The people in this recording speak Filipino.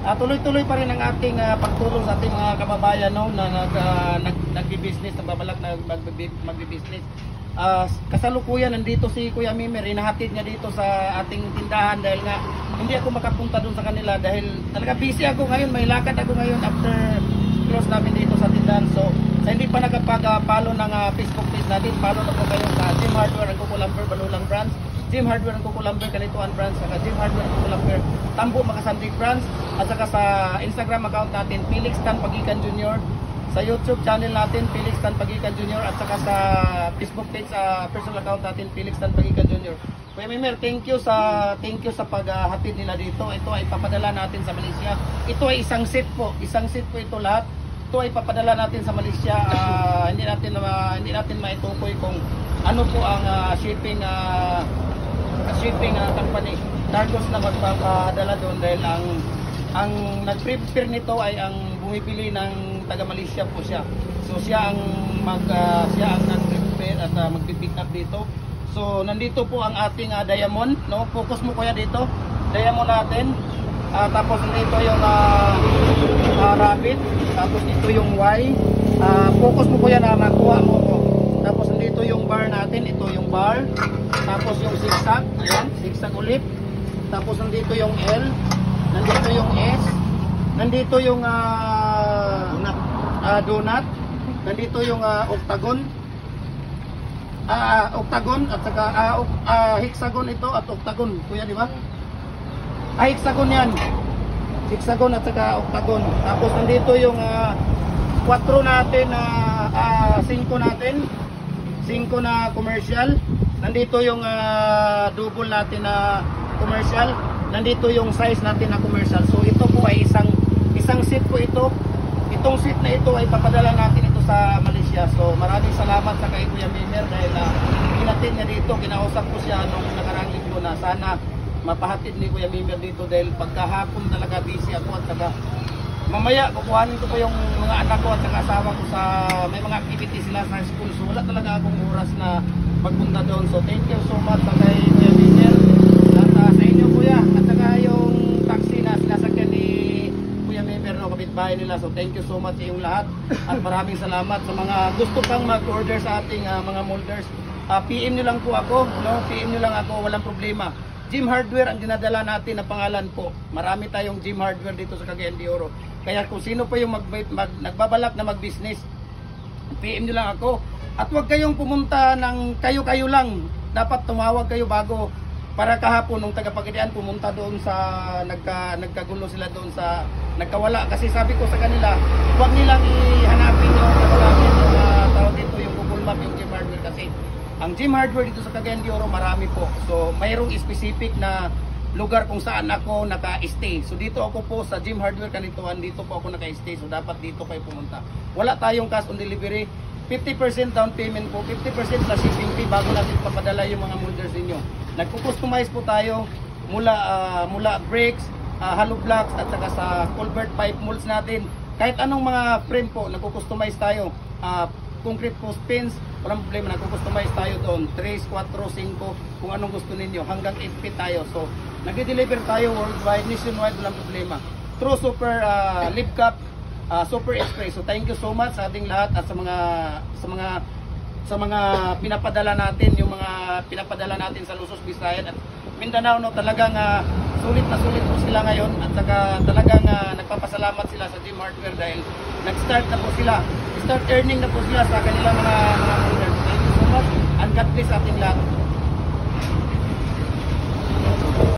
Tuloy-tuloy pa rin ang ating pagtulong sa ating mga kababayan, no, na nagbi-business, nagbabalak na magbi-business. Kasalukuyan nandito si Kuya Mimer, hinahatid niya dito sa ating tindahan dahil nga hindi ako makapunta doon sa kanila dahil talaga busy ako ngayon, may lakad ako ngayon after close namin dito sa tindahan. So sa hindi pa nakapag-follow ng Facebook page natin, follow na po kayo sa Jim Hardware ang Kukulamber, Banulang Branch, Jim Hardware ang Kukulamber, Kalituan Branch, saka Jim Hardware ang Kukulamber, Tambo, Makasandig Branch, at saka sa Instagram account natin, Felix Tan Pagikan Jr., sa YouTube channel natin, Felix Tan Pagikan Jr., at saka sa Facebook page, sa personal account natin, Felix Tan Pagikan Jr. Kuya Mimer, thank you sa paghatid nila dito. Ito ay papadala natin sa Malaysia. Ito ay isang set po ito lahat. Ito ay papadala natin sa Malaysia. Hindi natin maitukoy kung ano po ang shipping company Targos na magpapadala doon dahil ang nag-prepare nito ay ang bumibili ng taga Malaysia po siya. So siya ang nag-prepare at magpi-pick up dito. So nandito po ang ating diamond, no? Focus mo kuya dito. Diamond natin. Tapos dito yung rabbit, tapos ito yung Y. Focus mo kuya na makuha mo po. Tapos dito yung bar natin, ito yung bar. Tapos yung zigzag, ayan, zigzag ulit. Tapos nandito yung L, nandito yung S, nandito yung donut, nandito yung octagon. Octagon at saka hexagon ito at octagon, kuya, di ba? Hexagon yan. Hexagon at saka octagon. Tapos nandito yung 4 natin, 5 natin. 5 na commercial. Nandito yung double natin na commercial. Nandito yung size natin na commercial. So ito po ay isang seat po ito. Itong seat na ito ay papadala natin ito sa Malaysia. So maraming salamat sa kay Kuya Mimer dahil hinatid niya dito. Kinausap ko siya nung nakarang linggo na sana mapahatid ni Kuya Mimer dito dahil pagkahapon talaga busy ako at saka mamaya kukuhanin ko po yung mga anak ko at saka asawa ko sa may mga activities sila sa school. So wala talaga akong oras na magpunta doon. So thank you so much sa kay Kuya Mimer at sa inyo kuya at saka yung taxi na sinasakyan ni Kuya Mimer, no, kapitbahay nila. So thank you so much sa inyong lahat at maraming salamat sa mga gusto pang mag-order sa ating mga molders. PM nyo lang po ako, no? PM nyo lang ako, walang problema. Jim Hardware ang dinadala natin na pangalan po. Marami tayong Jim Hardware dito sa Cagayan de Oro. Kaya kung sino pa yung nagbabalak na mag-business, PM nyo lang ako. At huwag kayong pumunta ng kayo-kayo lang. Dapat tumawag kayo bago. Para kahapon nung taga-Pagadian pumunta doon sa nagkagulo sila doon sa nagkawala. Kasi sabi ko sa kanila, huwag nilang ihanapin yung tawag dito yung Google Map, yung Jim Hardware kasi ang Jim Hardware dito sa Cagayan de Oro marami po. So mayroong specific na lugar kung saan ako naka-stay. So dito ako po sa Jim Hardware Kanituan, dito po ako naka-stay. So dapat dito kayo pumunta. Wala tayong cash on delivery. 50% down payment po, 50% plus shipping fee bago natin papadala yung mga molders ninyo. Nagko-customize po tayo mula brakes, hollow blocks at saka sa culvert pipe molds natin. Kahit anong mga frame po, nagko-customize tayo. Concrete post pins, walang problema, nagko-customize tayo doon. 3, 4, 5, kung anong gusto ninyo. Hanggang 8 feet tayo. So, nag-deliver tayo worldwide, nationwide, walang problema. True Super Lip Cup, Super Express. So, thank you so much sa ating lahat at sa mga pinapadala natin, yung mga pinapadala natin sa Lusos, Visayan at Mindanao, no, talagang sulit na sulit po sila ngayon at saka talagang nagpapasalamat sila sa Jim Hardware dahil nag-start na po sila, start earning na po sila sa kanilang mga orders. Thank you so much and God bless ating lahat.